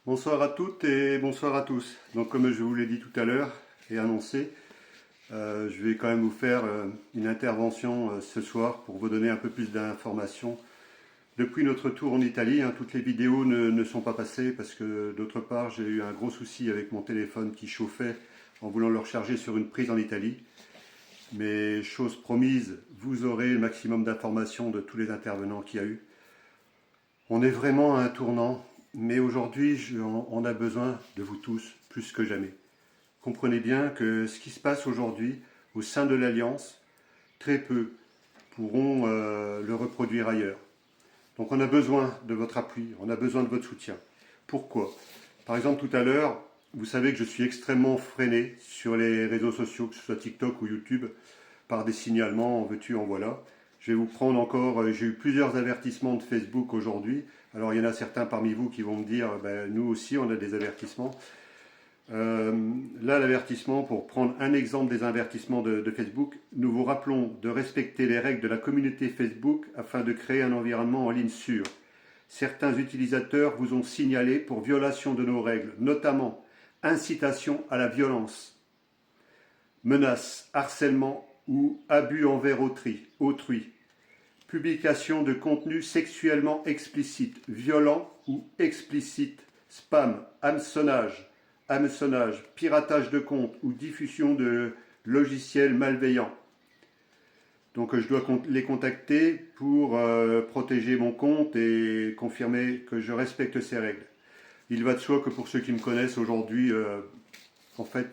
Bonsoir à toutes et bonsoir à tous. Donc comme je vous l'ai dit tout à l'heure et annoncé, je vais quand même vous faire une intervention ce soir pour vous donner un peu plus d'informations. Depuis notre tour en Italie, toutes les vidéos ne sont pas passées parce que d'autre part j'ai eu un gros souci avec mon téléphone qui chauffait en voulant le recharger sur une prise en Italie. Mais chose promise, vous aurez le maximum d'informations de tous les intervenants qu'il y a eu. On est vraiment à un tournant. Mais aujourd'hui, on a besoin de vous tous, plus que jamais. Comprenez bien que ce qui se passe aujourd'hui au sein de l'Alliance, très peu pourront le reproduire ailleurs. Donc on a besoin de votre appui, on a besoin de votre soutien. Pourquoi? Par exemple, tout à l'heure, vous savez que je suis extrêmement freiné sur les réseaux sociaux, que ce soit TikTok ou YouTube, par des signalements, en veux-tu, en voilà. Je vais vous prendre encore, j'ai eu plusieurs avertissements de Facebook aujourd'hui. Alors il y en a certains parmi vous qui vont me dire, nous aussi on a des avertissements. Là l'avertissement, pour prendre un exemple des avertissements de Facebook, nous vous rappelons de respecter les règles de la communauté Facebook afin de créer un environnement en ligne sûr. Certains utilisateurs vous ont signalé pour violation de nos règles, notamment incitation à la violence, menaces, harcèlement ou abus envers autrui, publication de contenu sexuellement explicite, violent ou explicite, spam, hameçonnage, piratage de compte ou diffusion de logiciels malveillants. Donc je dois les contacter pour protéger mon compte et confirmer que je respecte ces règles. Il va de soi que pour ceux qui me connaissent aujourd'hui, en fait,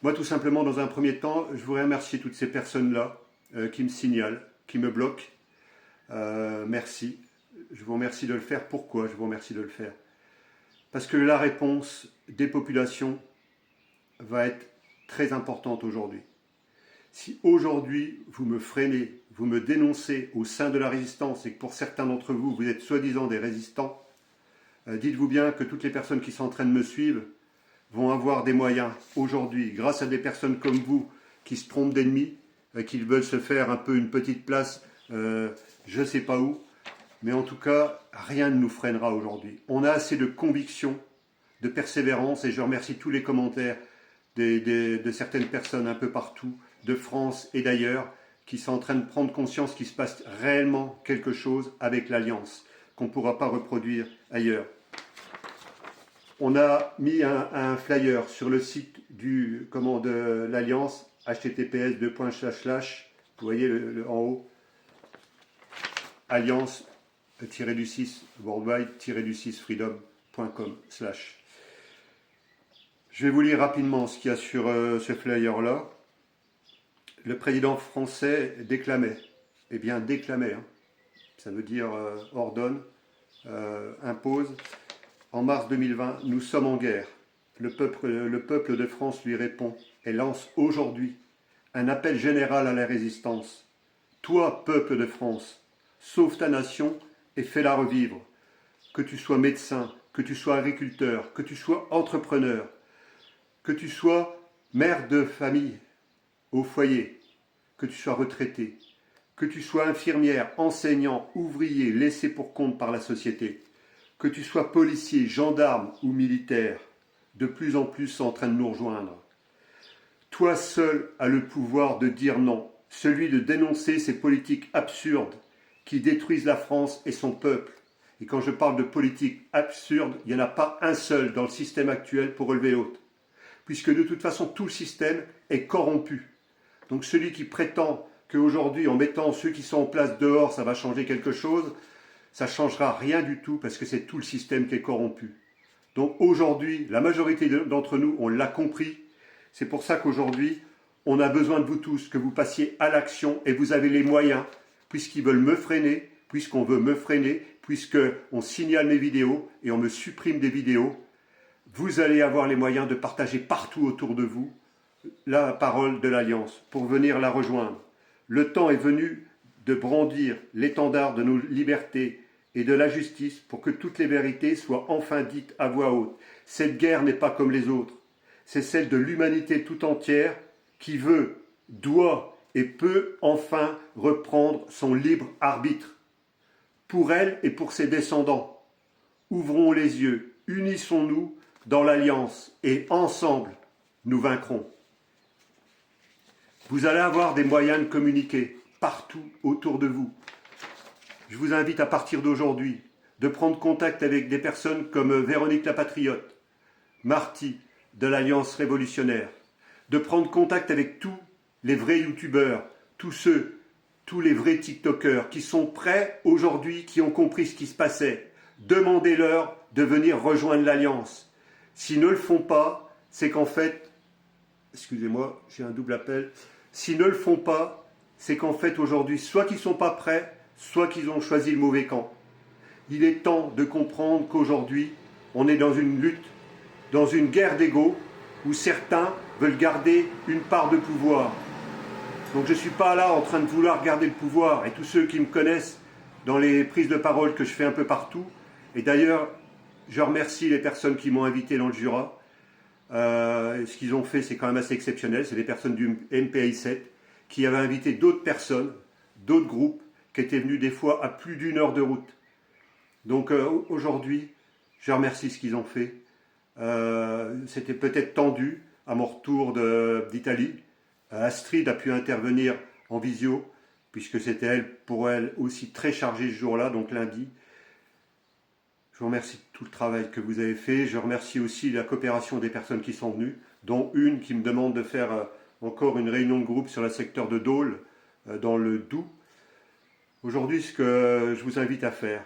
moi tout simplement dans un premier temps, je voudrais remercier toutes ces personnes-là qui me signalent, qui me bloquent. Merci. Je vous remercie de le faire. Pourquoi je vous remercie de le faire? Parce que la réponse des populations va être très importante aujourd'hui. Si aujourd'hui vous me freinez, vous me dénoncez au sein de la résistance et que pour certains d'entre vous, vous êtes soi-disant des résistants, dites-vous bien que toutes les personnes qui sont en train de me suivre vont avoir des moyens aujourd'hui, grâce à des personnes comme vous qui se trompent d'ennemis, qui veulent se faire un peu une petite place, je ne sais pas où, mais en tout cas, rien ne nous freinera aujourd'hui. On a assez de conviction, de persévérance, et je remercie tous les commentaires de certaines personnes un peu partout, de France et d'ailleurs, qui sont en train de prendre conscience qu'il se passe réellement quelque chose avec l'Alliance, qu'on ne pourra pas reproduire ailleurs. On a mis un flyer sur le site de l'Alliance, https://, vous voyez en haut, alliance-du6 worldwide-du6 freedom.com/. Je vais vous lire rapidement ce qu'il y a sur ce flyer-là. Le président français déclamait, eh bien déclamait, ça veut dire ordonne, impose. En mars 2020, nous sommes en guerre. Le peuple de France lui répond et lance aujourd'hui un appel général à la résistance. Toi, peuple de France, sauve ta nation et fais-la revivre. Que tu sois médecin, que tu sois agriculteur, que tu sois entrepreneur, que tu sois mère de famille au foyer, que tu sois retraité, que tu sois infirmière, enseignant, ouvrier, laissé pour compte par la société, que tu sois policier, gendarme ou militaire, de plus en plus sont en train de nous rejoindre. Toi seul as le pouvoir de dire non, celui de dénoncer ces politiques absurdes qui détruisent la France et son peuple. Et quand je parle de politique absurde, il n'y en a pas un seul dans le système actuel pour relever l'autre. Puisque de toute façon, tout le système est corrompu. Donc celui qui prétend qu'aujourd'hui, en mettant ceux qui sont en place dehors, ça va changer quelque chose, ça ne changera rien du tout parce que c'est tout le système qui est corrompu. Donc aujourd'hui, la majorité d'entre nous, on l'a compris. C'est pour ça qu'aujourd'hui, on a besoin de vous tous, que vous passiez à l'action et vous avez les moyens, puisqu'ils veulent me freiner, puisqu'on veut me freiner, puisqu'on signale mes vidéos et on me supprime des vidéos. Vous allez avoir les moyens de partager partout autour de vous la parole de l'Alliance pour venir la rejoindre. Le temps est venu de brandir l'étendard de nos libertés et de la justice pour que toutes les vérités soient enfin dites à voix haute. Cette guerre n'est pas comme les autres. C'est celle de l'humanité tout entière qui veut, doit et peut enfin reprendre son libre arbitre. Pour elle et pour ses descendants. Ouvrons les yeux, unissons-nous dans l'alliance et ensemble, nous vaincrons. Vous allez avoir des moyens de communiquer partout autour de vous. Je vous invite à partir d'aujourd'hui de prendre contact avec des personnes comme Véronique la Patriote, Marty de l'Alliance Révolutionnaire, de prendre contact avec tous les vrais youtubeurs, tous les vrais tiktokers qui sont prêts aujourd'hui, qui ont compris ce qui se passait. Demandez-leur de venir rejoindre l'Alliance. S'ils ne le font pas, c'est qu'en fait, excusez-moi, j'ai un double appel. S'ils ne le font pas, c'est qu'en fait aujourd'hui, soit qu'ils ne sont pas prêts, soit qu'ils ont choisi le mauvais camp. Il est temps de comprendre qu'aujourd'hui, on est dans une lutte, dans une guerre d'ego, où certains veulent garder une part de pouvoir. Donc je ne suis pas là en train de vouloir garder le pouvoir. Et tous ceux qui me connaissent dans les prises de parole que je fais un peu partout, et d'ailleurs, je remercie les personnes qui m'ont invité dans le Jura. Ce qu'ils ont fait, c'est quand même assez exceptionnel. C'est des personnes du MPI 7 qui avaient invité d'autres personnes, d'autres groupes, qui étaient venus des fois à plus d'1 heure de route. Donc aujourd'hui, je remercie ce qu'ils ont fait. C'était peut-être tendu à mon retour d'Italie. Astrid a pu intervenir en visio, puisque c'était elle, pour elle aussi très chargée ce jour-là, donc lundi. Je vous remercie de tout le travail que vous avez fait. Je remercie aussi la coopération des personnes qui sont venues, dont une qui me demande de faire encore une réunion de groupe sur le secteur de Dole, dans le Doubs. Aujourd'hui, ce que je vous invite à faire,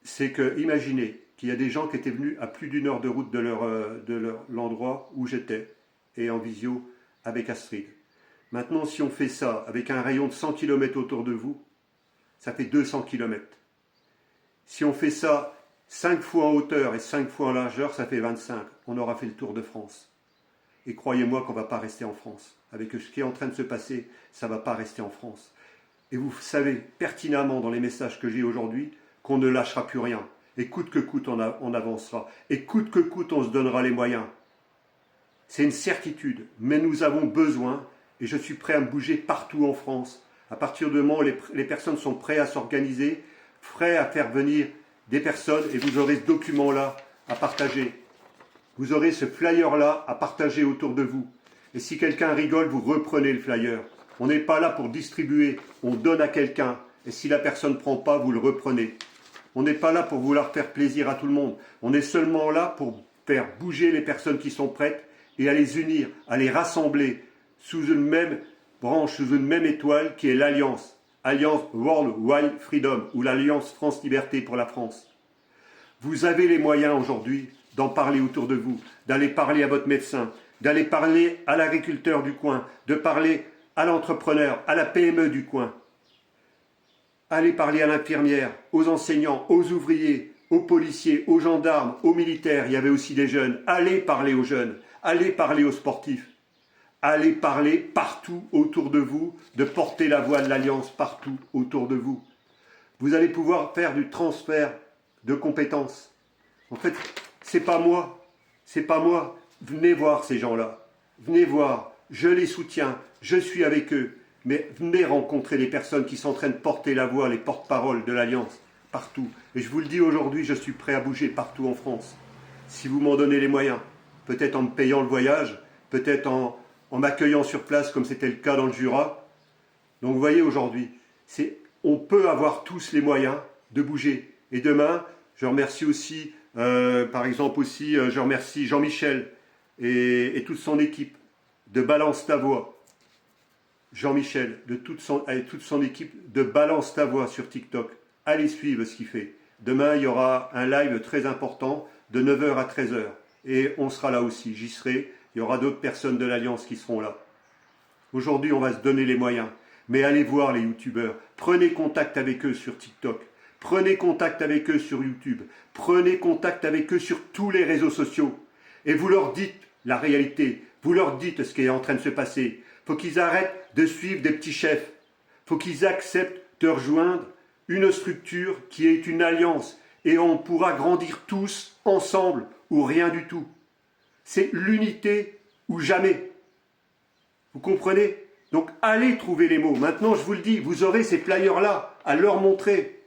c'est que, imaginez qu'il y a des gens qui étaient venus à plus d'1 heure de route de l'endroit où j'étais, et en visio avec Astrid. Maintenant, si on fait ça avec un rayon de 100 km autour de vous, ça fait 200 km. Si on fait ça 5 fois en hauteur et 5 fois en largeur, ça fait 25. On aura fait le tour de France. Et croyez-moi qu'on ne va pas rester en France. Avec ce qui est en train de se passer, ça ne va pas rester en France. Et vous savez pertinemment dans les messages que j'ai aujourd'hui qu'on ne lâchera plus rien. Et coûte que coûte, on avancera. Et coûte que coûte, on se donnera les moyens. C'est une certitude. Mais nous avons besoin, et je suis prêt à me bouger partout en France. À partir du moment où les personnes sont prêtes à s'organiser, prêts à faire venir des personnes, et vous aurez ce document-là à partager. Vous aurez ce flyer-là à partager autour de vous. Et si quelqu'un rigole, vous reprenez le flyer. On n'est pas là pour distribuer, on donne à quelqu'un. Et si la personne ne prend pas, vous le reprenez. On n'est pas là pour vouloir faire plaisir à tout le monde. On est seulement là pour faire bouger les personnes qui sont prêtes et à les unir, à les rassembler sous une même branche, sous une même étoile qui est l'Alliance. Alliance World Wide Freedom ou l'Alliance France Liberté pour la France. Vous avez les moyens aujourd'hui d'en parler autour de vous, d'aller parler à votre médecin, d'aller parler à l'agriculteur du coin, de parler à l'entrepreneur, à la PME du coin. Allez parler à l'infirmière, aux enseignants, aux ouvriers, aux policiers, aux gendarmes, aux militaires. Il y avait aussi des jeunes. Allez parler aux jeunes, allez parler aux sportifs. Allez parler partout autour de vous, de porter la voix de l'Alliance partout autour de vous. Vous allez pouvoir faire du transfert de compétences. En fait, c'est pas moi. Venez voir ces gens-là. Venez voir. Je les soutiens. Je suis avec eux. Mais venez rencontrer les personnes qui sont en train de porter la voix, les porte-paroles de l'Alliance, partout. Et je vous le dis aujourd'hui, je suis prêt à bouger partout en France. Si vous m'en donnez les moyens, peut-être en me payant le voyage, peut-être en m'accueillant sur place comme c'était le cas dans le Jura. Donc vous voyez aujourd'hui, on peut avoir tous les moyens de bouger. Et demain, je remercie aussi, par exemple aussi, je remercie Jean-Michel et toute son équipe de Balance ta voix. Jean-Michel, avec toute son équipe de Balance ta voix sur TikTok. Allez suivre ce qu'il fait. Demain, il y aura un live très important de 9 h à 13 h. Et on sera là aussi, j'y serai. Il y aura d'autres personnes de l'Alliance qui seront là. Aujourd'hui, on va se donner les moyens. Mais allez voir les youtubeurs. Prenez contact avec eux sur TikTok. Prenez contact avec eux sur YouTube. Prenez contact avec eux sur tous les réseaux sociaux. Et vous leur dites la réalité. Vous leur dites ce qui est en train de se passer. Il faut qu'ils arrêtent de suivre des petits chefs. Il faut qu'ils acceptent de rejoindre une structure qui est une alliance. Et on pourra grandir tous ensemble ou rien du tout. C'est l'unité ou jamais. Vous comprenez? Donc allez trouver les mots. Maintenant, je vous le dis, vous aurez ces flyers-là à leur montrer.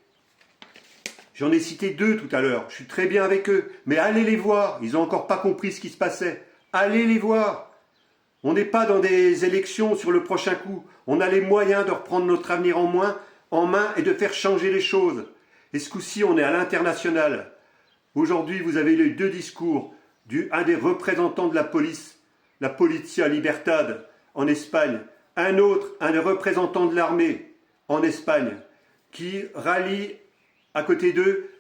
J'en ai cité 2 tout à l'heure. Je suis très bien avec eux. Mais allez les voir. Ils n'ont encore pas compris ce qui se passait. Allez les voir. On n'est pas dans des élections sur le prochain coup. On a les moyens de reprendre notre avenir en main et de faire changer les choses. Et ce coup-ci, on est à l'international. Aujourd'hui, vous avez les 2 discours un des représentants de la police, la Polizia Libertad en Espagne, un des représentants de l'armée en Espagne, qui rallie à côté d'eux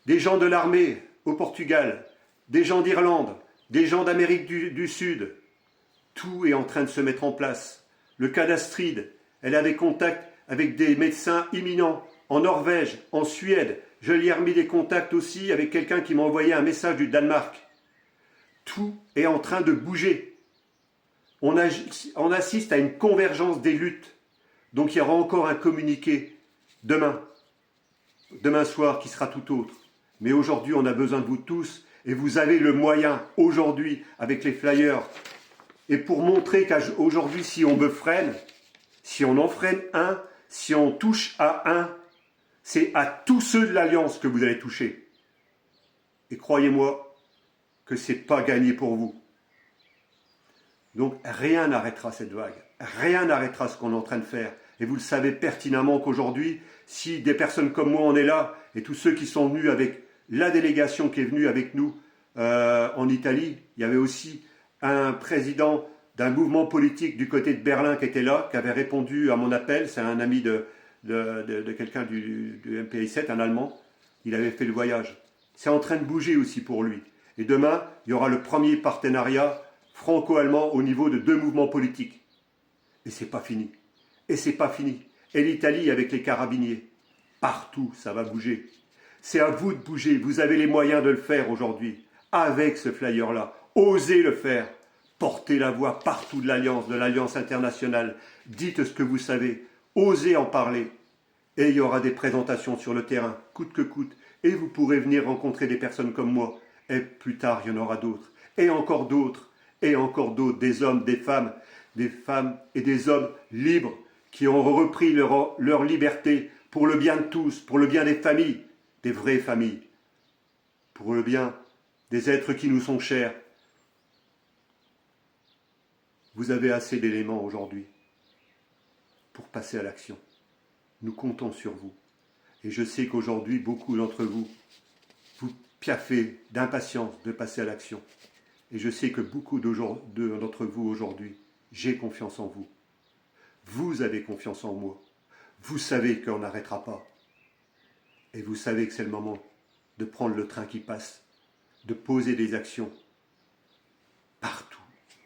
des gens de l'armée au Portugal, des gens d'Irlande, des gens d'Amérique du Sud. Tout est en train de se mettre en place. Le cas d'Astrid, elle avait contact avec des médecins imminents en Norvège, en Suède. Je lui ai remis des contacts aussi avec quelqu'un qui m'a envoyé un message du Danemark. Tout est en train de bouger. On assiste à une convergence des luttes. Donc il y aura encore un communiqué demain soir qui sera tout autre. Mais aujourd'hui, on a besoin de vous tous et vous avez le moyen aujourd'hui avec les flyers. Et pour montrer qu'aujourd'hui, si on me freine, si on en freine un, si on touche à un, c'est à tous ceux de l'Alliance que vous allez toucher. Et croyez-moi que ce n'est pas gagné pour vous. Donc rien n'arrêtera cette vague. Rien n'arrêtera ce qu'on est en train de faire. Et vous le savez pertinemment qu'aujourd'hui, si des personnes comme moi on est là, et tous ceux qui sont venus avec la délégation qui est venue avec nous en Italie, il y avait aussi un président d'un mouvement politique du côté de Berlin qui était là, qui avait répondu à mon appel. C'est un ami de quelqu'un du MPI7, un Allemand. Il avait fait le voyage. C'est en train de bouger aussi pour lui. Et demain, il y aura le premier partenariat franco-allemand au niveau de 2 mouvements politiques. Et c'est pas fini. Et c'est pas fini. Et l'Italie avec les carabiniers. Partout, ça va bouger. C'est à vous de bouger. Vous avez les moyens de le faire aujourd'hui. Avec ce flyer-là. Osez le faire. Portez la voix partout de l'Alliance internationale. Dites ce que vous savez. Osez en parler. Et il y aura des présentations sur le terrain, coûte que coûte. Et vous pourrez venir rencontrer des personnes comme moi. Et plus tard, il y en aura d'autres. Et encore d'autres. Et encore d'autres. Des hommes, des femmes et des hommes libres qui ont repris leur liberté pour le bien de tous, pour le bien des familles, des vraies familles, pour le bien des êtres qui nous sont chers. Vous avez assez d'éléments aujourd'hui pour passer à l'action. Nous comptons sur vous. Et je sais qu'aujourd'hui, beaucoup d'entre vous, vous piaffez d'impatience de passer à l'action. Et je sais que beaucoup d'entre vous aujourd'hui, j'ai confiance en vous. Vous avez confiance en moi. Vous savez qu'on n'arrêtera pas. Et vous savez que c'est le moment de prendre le train qui passe, de poser des actions partout,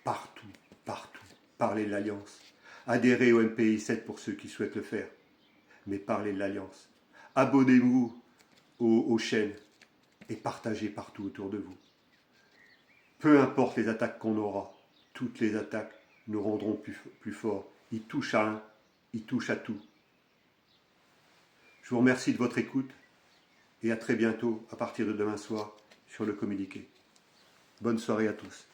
partout, partout. Parlez de l'Alliance. Adhérez au MPI7 pour ceux qui souhaitent le faire. Mais parlez de l'Alliance. Abonnez-vous aux chaînes et partagez partout autour de vous. Peu importe les attaques qu'on aura, toutes les attaques nous rendront plus forts. Ils touchent à un, ils touchent à tout. Je vous remercie de votre écoute et à très bientôt à partir de demain soir sur le communiqué. Bonne soirée à tous.